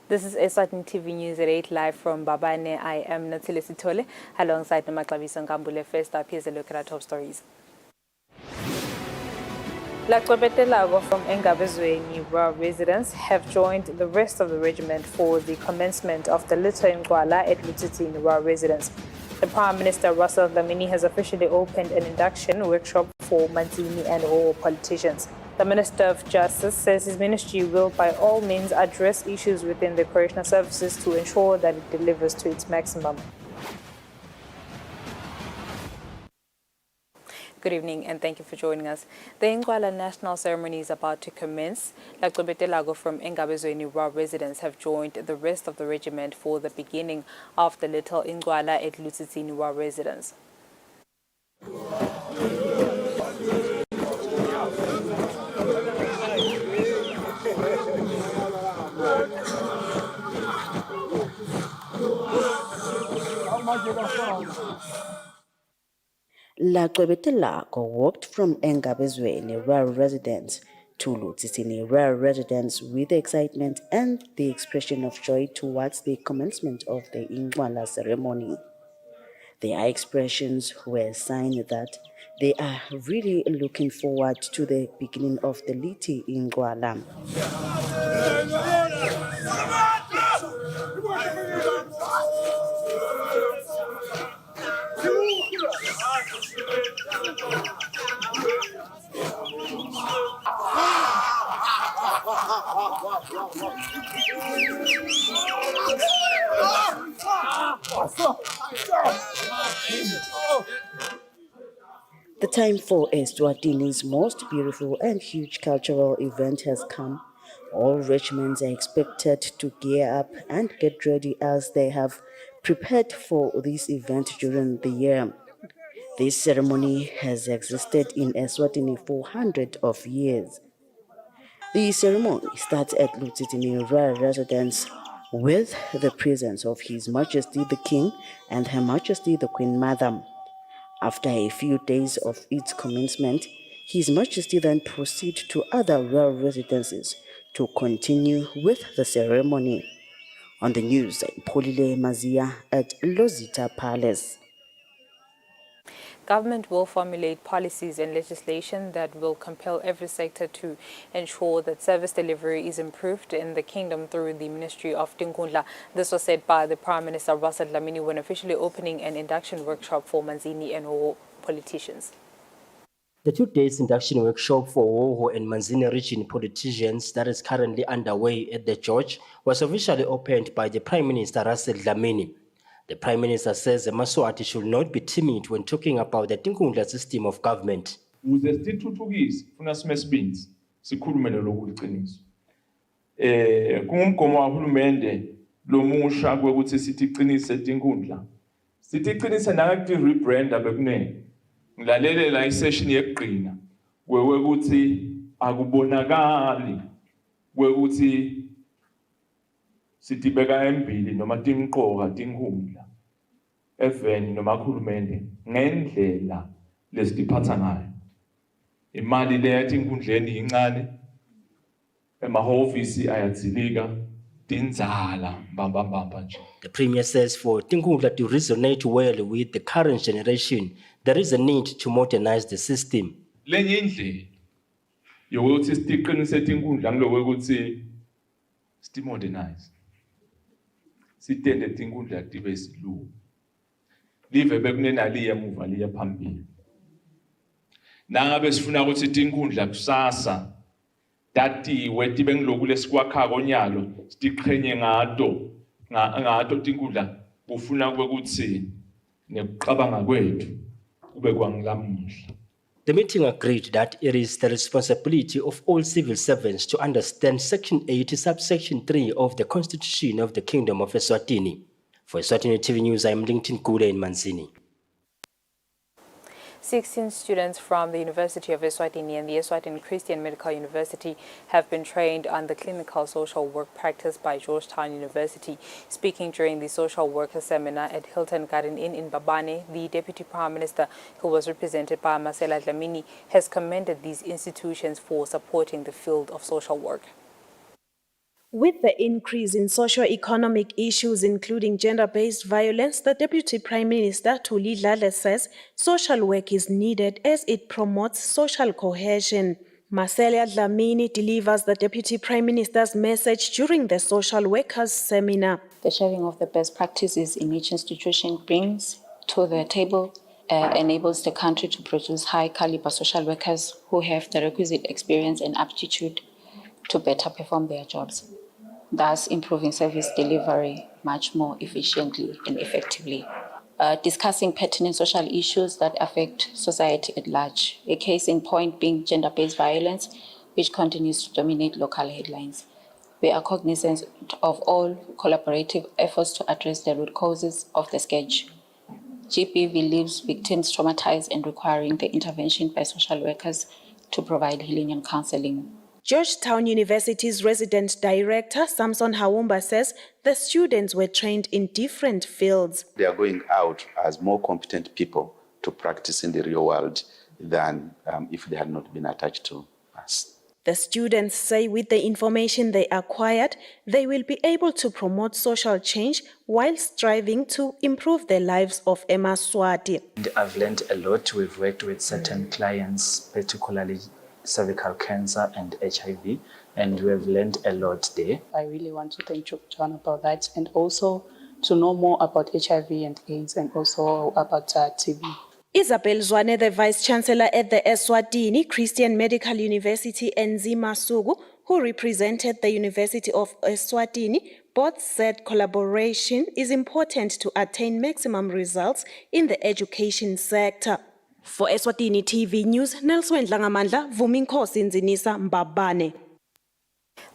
This is Eswatini TV News at 8 live from Babane. I am Natile Sitole alongside Namaklabiso Nkambule. First up, here's a look at our top stories. Hlatikhulu from Incwala rural residents have joined the rest of the regiment for the commencement of the Little Incwala at Hlatikhulu rural residents. The Prime Minister Russell Dlamini has officially opened an induction workshop for Manzini and all politicians. The Minister of Justice says his ministry will by all means address issues within the correctional services to ensure that it delivers to its maximum. Good evening and thank you for joining us. The Incwala National Ceremony is about to commence. Hlatikhulu from Incwala rural residents have joined the rest of the regiment for the beginning of the Little Incwala at Hlatikhulu rural residents. Hlatikhulu walked from Incwala rural residents to Hlatikhulu rural residents with excitement and the expression of joy towards the commencement of the Incwala ceremony. Their expressions were a sign that they are really looking forward to the beginning of the Little Incwala. The time for Eswatini's most beautiful and huge cultural event has come. All regiments are expected to gear up and get ready as they have prepared for this event during the year. This ceremony has existed in Eswatini for hundreds of years. The ceremony starts at Hlatikhulu rural residence with the presence of His Majesty the King and Her Majesty the Queen Mother. After a few days of its commencement, His Majesty then proceeds to other rural residences to continue with the ceremony. On the news, Polile Mazia at Lozita Palace. Government will formulate policies and legislation that will compel every sector to ensure that service delivery is improved in the kingdom through the Ministry of Tinkundla. This was said by the Prime Minister Russell Dlamini when officially opening an induction workshop for Manzini and all politicians. The 2 days induction workshop for Hoho and Manzini region politicians that is currently underway at the George was officially opened by the Prime Minister Russell Dlamini. The Prime Minister says the Maswati should not be timid when talking about the Tinkundla system of government. Ukuze sithuthukise funa simesibindi sikhulume lokuliqiniso. Kungumgomo kahulumende lomusha ukuthi sithi iqinise Tinkundla. Sithi iqinise nakathi rebrand abekunene. Ngilalelela isession yeqina kwekuthi akubonakali kwekuthi sitibeka embili noma timqoka Tinkundla eveni noma khulumende ngendlela lesitiphatha ngayo. Imali leya Tinkundleni incane emahhovisi ayadzilika tindzala mbamba nje. The Premier says for Tinkundla to resonate well with the current generation, there is a need to modernize the system. Lenye indlela yokuthi sitiqinise Tinkundla ngilokwethi sitimodernize. Sitende Tinkundla tibe silu. Live bekunenaliya emuva liya phambili. Nangabe sifuna ukuthi Tinkundla kusasa datiwe tibe ngiloku lesikwakha konyalo sitiqhenye ngato Tinkundla kufuna ukuthi nekuqabanga kwethu kube kwangilamuhla. The meeting agreed that it is the responsibility of all civil servants to understand Section 8, subsection 3 of the Constitution of the Kingdom of Eswatini. For Eswatini TV News, I am Hlatikhulu in Manzini. 16 students from the University of Eswatini and the Eswatini Christian Medical University have been trained on the clinical social work practice by Georgetown University. Speaking during the social worker seminar at Hilton Garden Inn in Babane, the Deputy Prime Minister, who was represented by Marcela Dlamini, has commended these institutions for supporting the field of social work. With the increase in socio-economic issues, including gender-based violence, the Deputy Prime Minister, Thuli Dladla, says social work is needed as it promotes social cohesion. Marcelia Dlamini delivers the Deputy Prime Minister's message during the Social Workers Seminar. The sharing of the best practices in each institution brings to the table enables the country to produce high-caliber social workers who have the requisite experience and aptitude to better perform their jobs, thus improving service delivery much more efficiently and effectively. Discussing pertinent social issues that affect society at large, a case in point being gender-based violence, which continues to dominate local headlines. We are cognizant of all collaborative efforts to address the root causes of the scourge. GBV leaves victims traumatized and requiring the intervention by social workers to provide healing and counseling. Georgetown University's resident director, Samson Hawumba, says the students were trained in different fields. They are going out as more competent people to practice in the real world than if they had not been attached to us. The students say with the information they acquired, they will be able to promote social change while striving to improve the lives of Eswatini. I've learned a lot. We've worked with certain clients, particularly cervical cancer and HIV, and we've learned a lot there. I really want to thank John about that, and also to know more about HIV and AIDS, and also about TB. Isabel Zwane, the Vice-Chancellor at the Eswatini Christian Medical University, Nzima Sugu, who represented the University of Eswatini, both said collaboration is important to attain maximum results in the education sector. For Eswatini TV News, Nelson Dlangamandla, Vuminkosi Nzinisa Mbabane.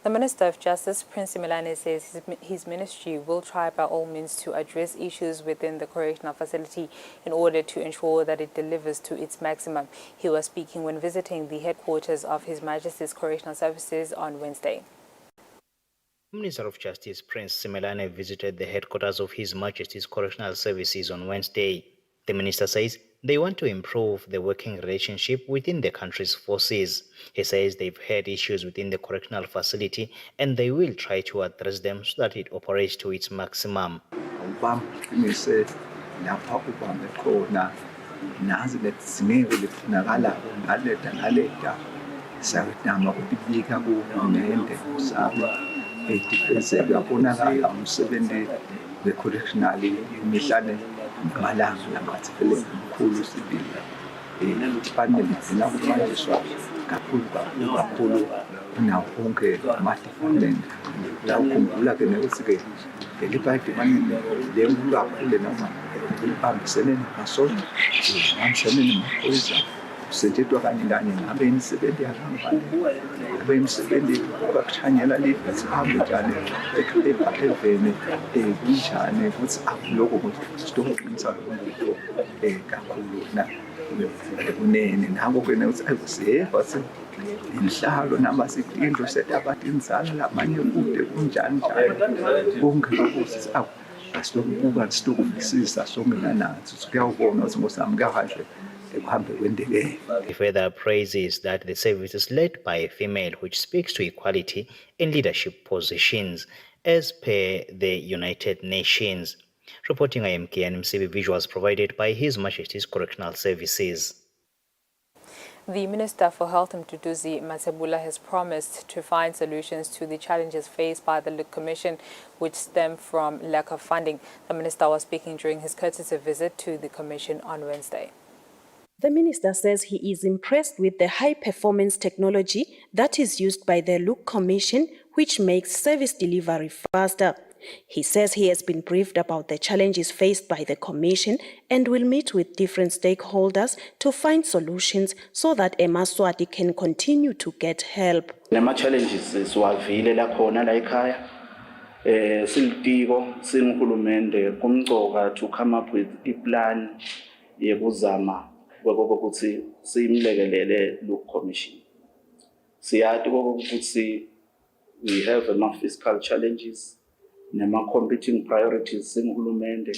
The Minister of Justice, Prince Simelane, says his ministry will try by all means to address issues within the correctional facility in order to ensure that it delivers to its maximum. He was speaking when visiting the headquarters of His Majesty's Correctional Services on Wednesday. Minister of Justice Prince Simelane visited the headquarters of His Majesty's Correctional Services on Wednesday. The minister says they want to improve the working relationship within the country's forces. He says they've had issues within the correctional facility and they will try to address them so that it operates to its maximum. The correctional imihla namalanga langathele mkhulu sibili fanele thina kubanjiswa kakhulu nawo wonke ama-department la ukhumbula ke nokuthi ke leli department le nkulu kakhulu noma libambisene namasonto libambisene namaphoyisa kusetshenziswa kanye ngabe imisebenzi yakangane ngabe imisebenzi yokuthanyela lihambe njani ekhayeni kunjani ukuthi akuloko ukuthi sitokuqinisa lokho kakhulu na kunene nako kwena ukuthi ayuseva inhlalo namba siqindwe setabatinzana lamanye kude kunjani njani konke ukuthi asitokubuka sitokuvisisa songenanathi kuyawubona ukuthi ngosami kahle. He further praises that the service is led by a female, which speaks to equality in leadership positions as per the United Nations. Reporting IMK and MCB visuals provided by His Majesty's Correctional Services. The Minister for Health, Mduduzi Masebula, has promised to find solutions to the challenges faced by the Commission, which stem from lack of funding. The Minister was speaking during his courtesy visit to the Commission on Wednesday. The minister says he is impressed with the high-performance technology that is used by the Look Commission, which makes service delivery faster. He says he has been briefed about the challenges faced by the Commission and will meet with different stakeholders to find solutions so that Eswatini can continue to get help. Challenges siwavile lakhona la ekhaya silitiko singuhulumende kumcoka to come up with a plan yekuzama ukuthi simlekelele Look Commission. Siyathi ukuthi we have fiscal challenges nema competing priorities singuhulumende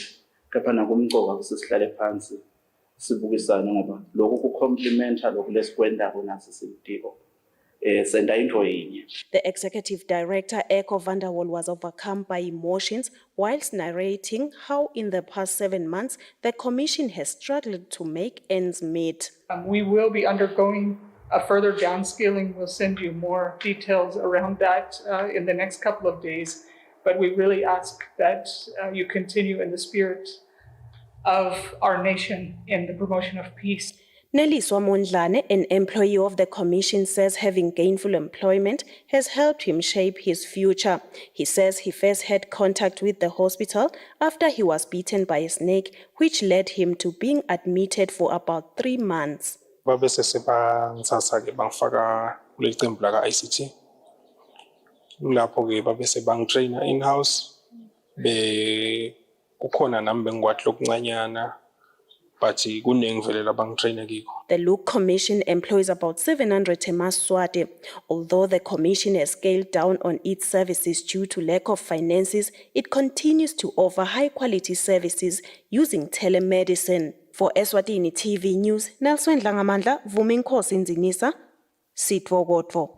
kepha nakumcoka kusisihlale phansi sibukisane ngoba lokho kucomplementa lokho lesikwenda naso silitiko senda into yinye. The executive director, Echo Vanderwall, was overcome by emotions whilst narrating how in the past 7 months the commission has struggled to make ends meet. We will be undergoing a further downscaling. We'll send you more details around that in the next couple of days. But we really ask that you continue in the spirit of our nation in the promotion of peace. Neliswa Mondlane, an employee of the commission, says having gainful employment has helped him shape his future. He says he first had contact with the hospital after he was bitten by a snake, which led him to being admitted for about 3 months. Babese sebangithatha ke bangifaka kuleli qembu la ICT. Lapho ke babese bangtraina in-house kukhona nami bengikwathi lokuncanyana but kunengivelela bangtraina kiko. The Look Commission employs about 700 Temaswati. Although the commission has scaled down on its services due to lack of finances, it continues to offer high-quality services using telemedicine. For Eswatini TV News, Nelson Dlangamandla, Vuminkosi Nzinisa, Sitwokotwo.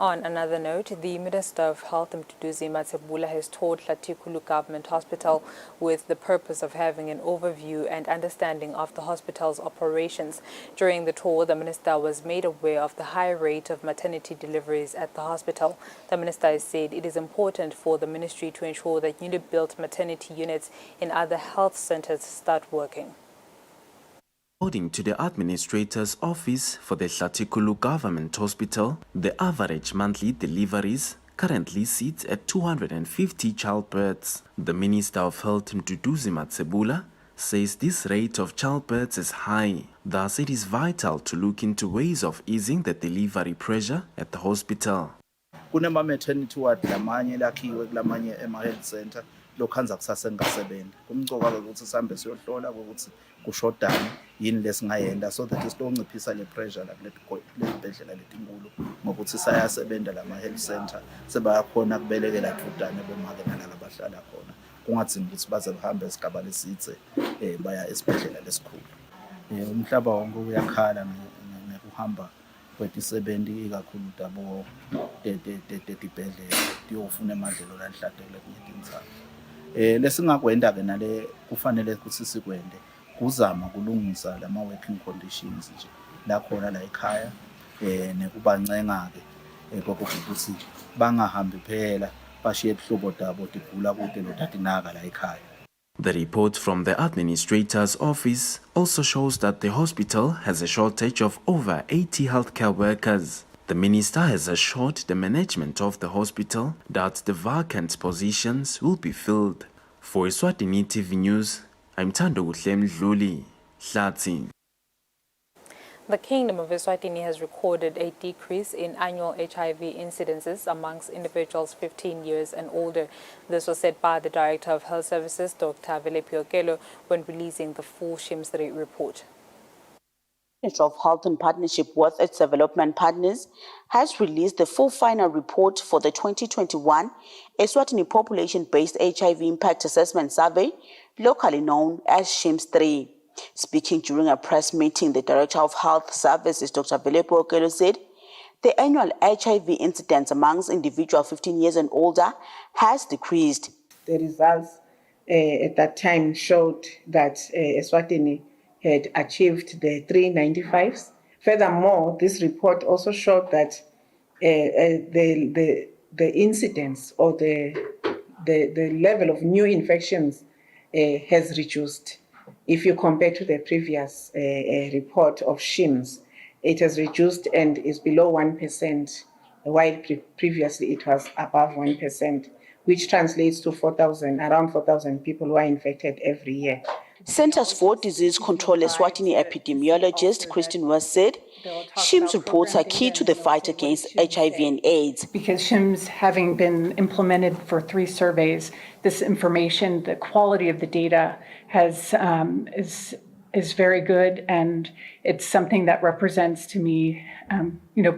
On another note, the Minister of Health, Mduduzi Matsebula, has toured Hlatikhulu Government Hospital with the purpose of having an overview and understanding of the hospital's operations. During the tour, the minister was made aware of the high rate of maternity deliveries at the hospital. The minister has said it is important for the ministry to ensure that newly built maternity units in other health centers start working. According to the Administrator's Office for the Hlatikhulu Government Hospital, the average monthly deliveries currently sits at 250 childbirths. The Minister of Health, Mduduzi Matsebula, says this rate of childbirths is high. Thus, it is vital to look into ways of easing the delivery pressure at the hospital. Kunema maternity ward lamanye lakhiwe kulamanye ema-health center lokhanza kusase ngasebenza. Kumcoka ukuthi sihambe siyohlola ukuthi kushodani yini lesingayenda so that isitonciphisa le pressure la kulezibhedlela letinkulu ngokuthi sayasebenza lama-health center sebayakhona kubelekela thudane bomake nalala bahlala khona kungadzingi ukuthi baze bahambe esigaba lesithe baya esibhedlela lesikhulu. Umhlaba wonke uyakhala ngekuhamba kwetisebenzi ikakhulu dabo tibhedlela tiyofuna emadlelo lanhlantekile kunyetinzalo. Lesingakwenda ke nale kufanele ukuthi sikwende kuzama kulungisa lama working conditions nje la khona la ekhaya nekubancenga ke ukuthi bangahambi phela bashiye ibhlobo dabo digula kude lotatinaka la ekhaya. The report from the Administrator's Office also shows that the hospital has a shortage of over 80 healthcare workers. The Minister has assured the management of the hospital that the vacant positions will be filled. For Eswatini TV News, I'm Thando Mdluli, Hlati. The Kingdom of Eswatini has recorded a decrease in annual HIV incidences amongst individuals 15 years and older. This was said by the Director of Health Services, Dr. Hlatikhulu, when releasing the full Shim's-3 report. The Ministry of Health, in partnership with its development partners, has released the full final report for the 2021 Eswatini Population-Based HIV Impact Assessment Survey, locally known as Shim's-3. Speaking during a press meeting, the Director of Health Services, Dr. Hlatikhulu, said the annual HIV incidence amongst individuals 15 years and older has decreased. The results at that time showed that Eswatini had achieved the 395s. Furthermore, this report also showed that the incidence or the level of new infections has reduced. If you compare to the previous report of SHIMS, it has reduced and is below 1%, while previously it was above 1%, which translates to around 4,000 people who are infected every year. Centers for Disease Control Eswatini epidemiologist Christine West said SHIMS reports are key to the fight against HIV and AIDS. Because SHIMS having been implemented for 3 surveys, this information, the quality of the data is very good, and it's something that represents to me,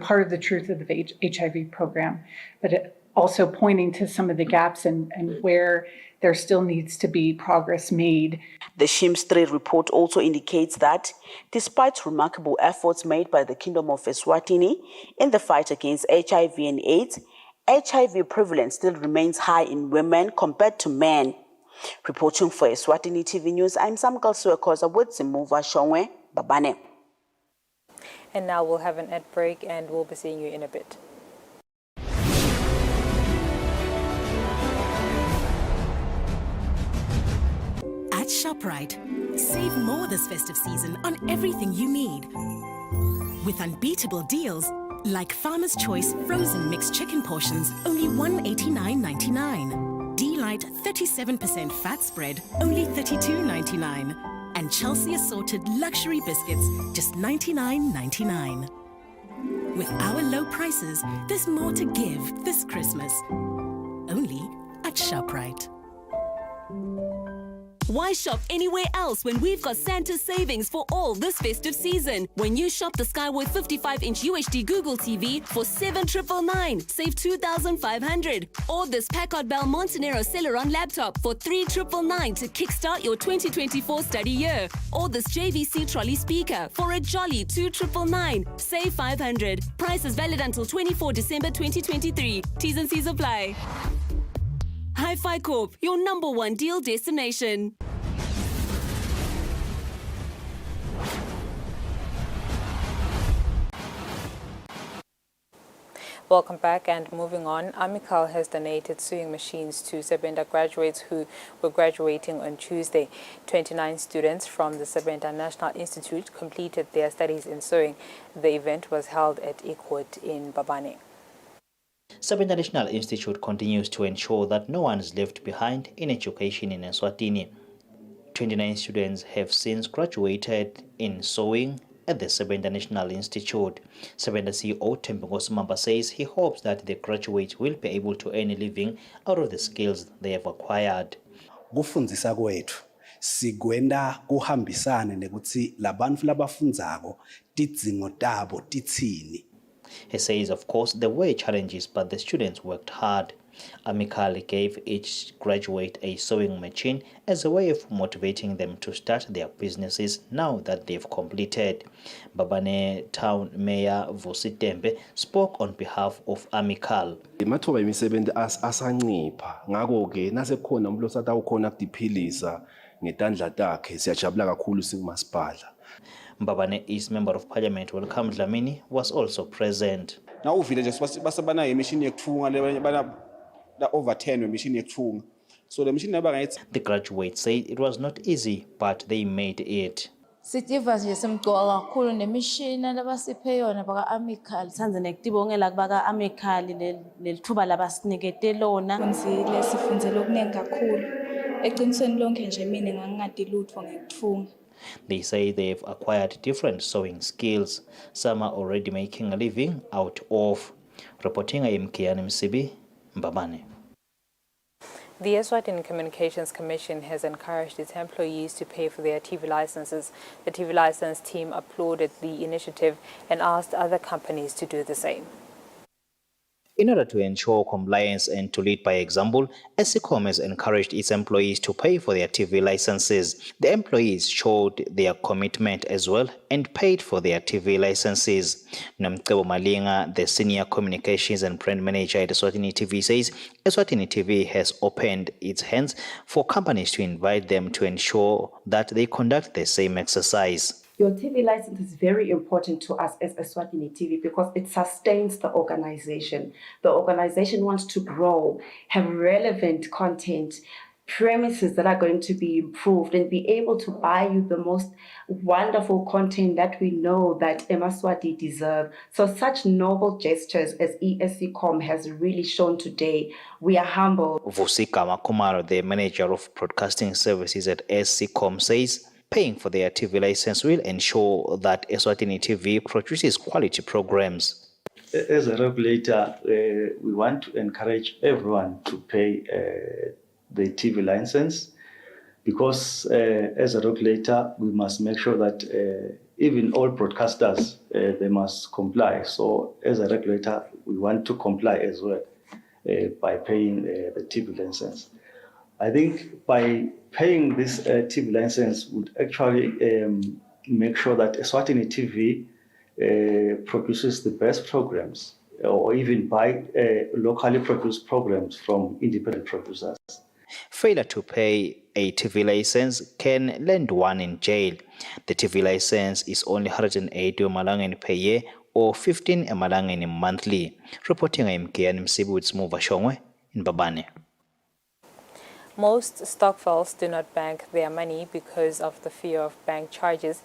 part of the truth of the HIV program, but also pointing to some of the gaps and where there still needs to be progress made. The SHIMS 3 report also indicates that despite remarkable efforts made by the Kingdom of Eswatini in the fight against HIV and AIDS, HIV prevalence still remains high in women compared to men. Reporting for Eswatini TV News, I'm Samkal Suekoza with Zimuva Shongwe, Babane. And now we'll have an ad break and we'll be seeing you in a bit. At ShopRite, save more this festive season on everything you need. With unbeatable deals like Farmer's Choice frozen mixed chicken portions, only $189.99. Delight 37% fat spread, only $32.99. And Chelsea assorted luxury biscuits, just $99.99. With our low prices, there's more to give this Christmas. Only at ShopRite. Why shop anywhere else when we've got Santa savings for all this festive season? When you shop the Skyworth 55-inch UHD Google TV for $7,999, save $2,500. Or this Packard Bell Montenero Celeron laptop for $3,999 to kickstart your 2024 study year. Or this JVC trolley speaker for a jolly $2,999, save $500. Price is valid until 24 December 2023. T's and C's apply. Hi-Fi Corp, your #1 deal destination. Welcome back, and moving on, Amical has donated sewing machines to Sebenta graduates who were graduating on Tuesday. 29 students from the Sebenta National Institute completed their studies in sewing. The event was held at Ikot in Babane. Sebenta National Institute continues to ensure that no one is left behind in education in Eswatini. 29 students have since graduated in sewing at the Sebenta National Institute. Sebenta CEO Thembinkosi Mamba says he hopes that the graduates will be able to earn a living out of the skills they have acquired. Kufundzisa kwethu sigwenda kuhambisane nekuthi labantu labafundzako tidzingo tabo titsini. He says, of course, there were challenges, but the students worked hard. Amical gave each graduate a sewing machine as a way of motivating them to start their businesses now that they've completed. Babane Town Mayor Vositembe spoke on behalf of Amical. Mathuba emisebenzi asancipha ngakho-ke nasekhona umuntu osatawukhona kudiphilisa ngetandla takhe siyajabula kakhulu sikumasipala. Mbabane East Member of Parliament Welcome Dlamini was also present. Now uvile nje basabana imishini yekuthunga lebana over 10 imishini yekuthunga. So the machine never. The graduates said it was not easy, but they made it. Sitiva nje simgcoka kakhulu nemishini labasiphe yona baka Amical. Sanze nekutibongela kubaka Amical lelithuba labasinikete lona. Sifundzele okuningi kakhulu. Eqinisweni lonke nje mina ngangingadi lutho ngekuthunga. They say they've acquired different sewing skills. Some are already making a living out of. Reporting IMKN MCB, Mbabane. The Eswatini Communications Commission has encouraged its employees to pay for their TV licenses. The TV license team applauded the initiative and asked other companies to do the same. In order to ensure compliance and to lead by example, Eswatini has encouraged its employees to pay for their TV licenses. The employees showed their commitment as well and paid for their TV licenses. Namcebo Malinga, the Senior Communications and Brand Manager at Eswatini TV, says Eswatini TV has opened its hands for companies to invite them to ensure that they conduct the same exercise. Your TV license is very important to us as Eswatini TV because it sustains the organization. The organization wants to grow, have relevant content, premises that are going to be improved, and be able to buy you the most wonderful content that we know that Eswatini deserve. So such noble gestures as ESCOM has really shown today, we are humbled. Vusika Makumaro, the manager of broadcasting services at ESCOM, says paying for their TV license will ensure that Eswatini TV produces quality programs. As a regulator, we want to encourage everyone to pay the TV license because as a regulator, we must make sure that even all broadcasters, they must comply. So as a regulator, we want to comply as well by paying the TV license. I think by paying this TV license would actually make sure that Eswatini TV produces the best programs, or even buy locally produced programs from independent producers. Failure to pay a TV license can land one in jail. The TV license is only 180 emalangeni per year or 15 emalangeni monthly. Reporting IMKN Msibu with Smuva Shongwe in Babane. Most Stokvels do not bank their money because of the fear of bank charges.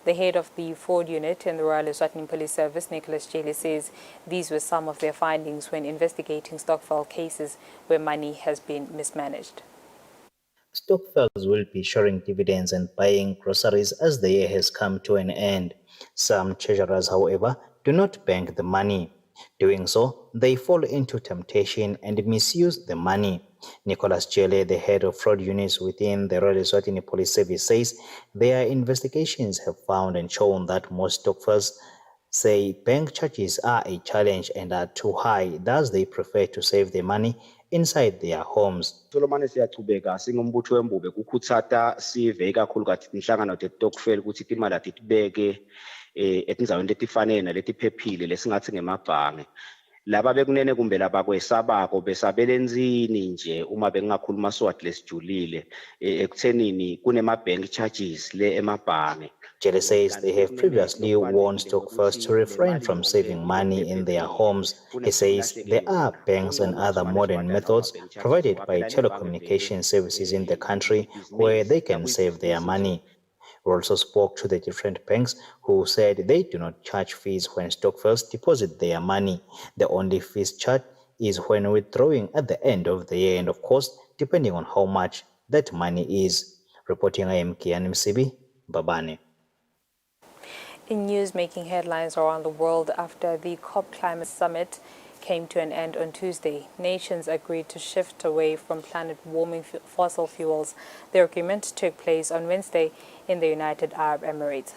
The head of the fraud unit in the Royal Eswatini Police Service, Nicholas Jele, says these were some of their findings when investigating Stokvel cases where money has been mismanaged. Stokvels will be sharing dividends and buying groceries as the year has come to an end. Some treasurers, however, do not bank the money. Doing so, they fall into temptation and misuse the money. Nicholas Jele, the head of fraud units within the Royal Eswatini Police Service, says their investigations have found and shown that most Stokvels say bank charges are a challenge and are too high, thus they prefer to save their money inside their homes. Solomane siyachubeka singumbutho wembube kukhutsata sive ikakhulu kathi inhlangano te-Stokvel ukuthi imali atitibeke etindzaweni letifanele naletiphephile lesingathi ngemabhange. Laba bekunene kumbe laba kwesabako besabele nzini nje uma bengakhuluma swati lesijulile ekuthenini kunema-bank charges le emabhange. Jele says they have previously warned Stokvels to refrain from saving money in their homes. He says there are banks and other modern methods provided by telecommunication services in the country where they can save their money. We also spoke to the different banks who said they do not charge fees when Stokvels deposit their money. The only fees charged is when withdrawing at the end of the year and of course depending on how much that money is. Reporting IMKN Msibi, Babane. In news making headlines around the world after the COP Climate Summit came to an end on Tuesday, nations agreed to shift away from planet-warming fossil fuels. The agreement took place on Wednesday in the United Arab Emirates.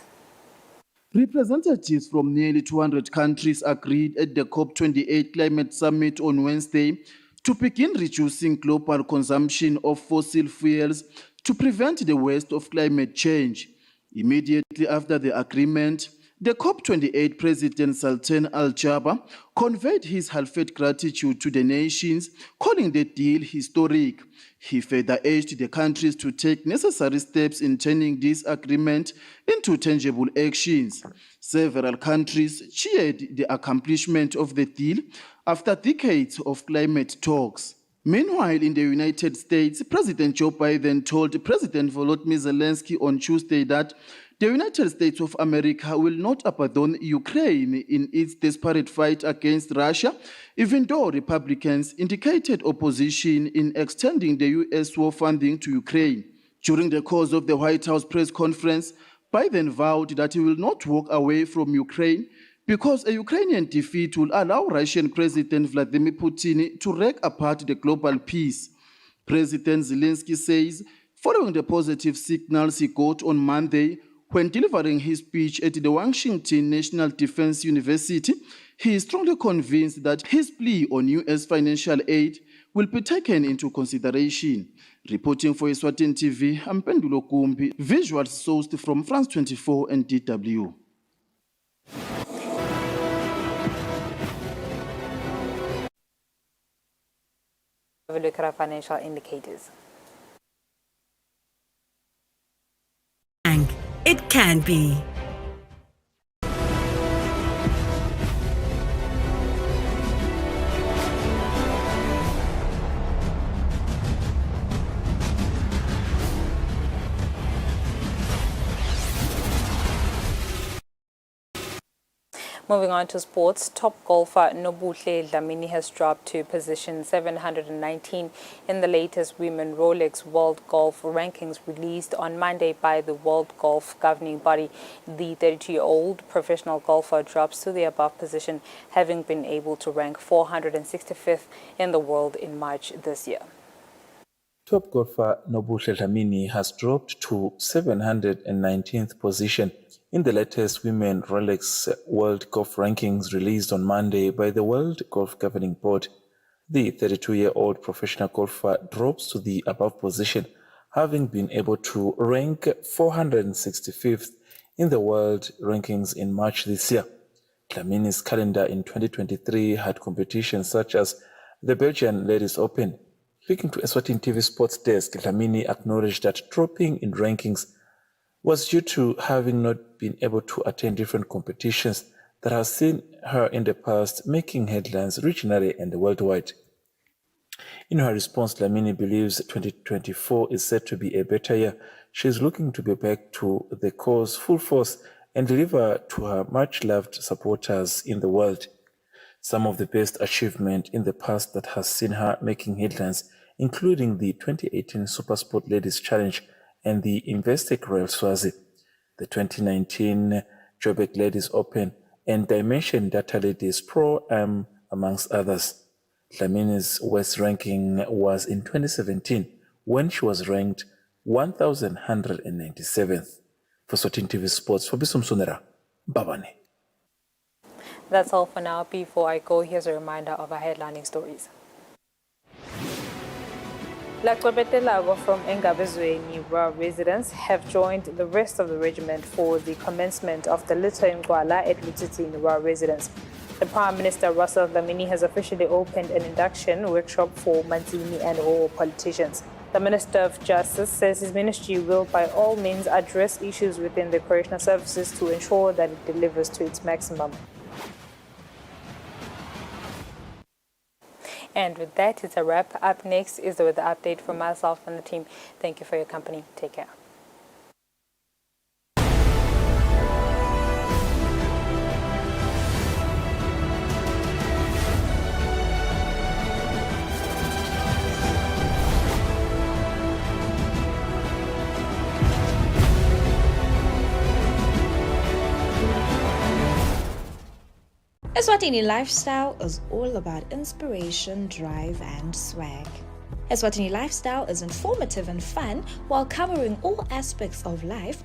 Representatives from nearly 200 countries agreed at the COP28 Climate Summit on Wednesday to begin reducing global consumption of fossil fuels to prevent the worst of climate change. Immediately after the agreement, the COP28 President Sultan Al-Jaber conveyed his heartfelt gratitude to the nations, calling the deal historic. He further urged the countries to take necessary steps in turning this agreement into tangible actions. Several countries cheered the accomplishment of the deal after decades of climate talks. Meanwhile, in the United States, President Joe Biden told President Volodymyr Zelensky on Tuesday that the United States of America will not abandon Ukraine in its desperate fight against Russia, even though Republicans indicated opposition in extending the U.S. war funding to Ukraine. During the course of the White House press conference, Biden vowed that he will not walk away from Ukraine because a Ukrainian defeat will allow Russian President Vladimir Putin to wreck apart the global peace. President Zelensky says, following the positive signals he got on Monday when delivering his speech at the Washington National Defense University, he is strongly convinced that his plea on U.S. financial aid will be taken into consideration. Reporting for Eswatini TV, I'm Pendulo Kumbi, visuals sourced from France 24 and DW. Have a look at our financial indicators. It can be. Moving on to sports, top golfer Nobuhle Dlamini has dropped to position 719 in the latest Women Rolex World Golf Rankings released on Monday by the World Golf Governing Body. The 32-year-old professional golfer drops to the above position, having been able to rank 465th in the world in March this year. Top golfer Nobuhle Dlamini has dropped to 719th position in the latest Women Rolex World Golf Rankings released on Monday by the World Golf Governing Board. The 32-year-old professional golfer drops to the above position, having been able to rank 465th in the world rankings in March this year. Dlamini's calendar in 2023 had competitions such as the Belgian Ladies Open. Speaking to Eswatini TV Sports Desk, Dlamini acknowledged that dropping in rankings was due to having not been able to attend different competitions that have seen her in the past making headlines regionally and worldwide. In her response, Dlamini believes 2024 is set to be a better year. She is looking to be back to the cause full force and deliver to her much-loved supporters in the world. Some of the best achievement in the past that has seen her making headlines, including the 2018 Supersport Ladies Challenge and the Investec Royal Swazi, the 2019 Joburg Ladies Open, and Dimension Data Ladies Pro-Am, amongst others. Dlamini's West ranking was in 2017, when she was ranked 1,197th. For Eswatini TV Sports, for Bisumsunera, Babane. That's all for now. Before I go, here's a reminder of our headlining stories. Hlatikhulu from Engabezweni rural residents have joined the rest of the regiment for the commencement of the Incwala at Hlatikhulu rural residents. The Prime Minister Russell Hlatikhulu has officially opened an induction workshop for Manzini and all politicians. The Minister of Justice says his ministry will by all means address issues within the correctional services to ensure that it delivers to its maximum. And with that, it's a wrap. Up next is the weather update from myself and the team. Thank you for your company. Take care. Eswatini Lifestyle is all about inspiration, drive, and swag. Eswatini Lifestyle is informative and fun while covering all aspects of life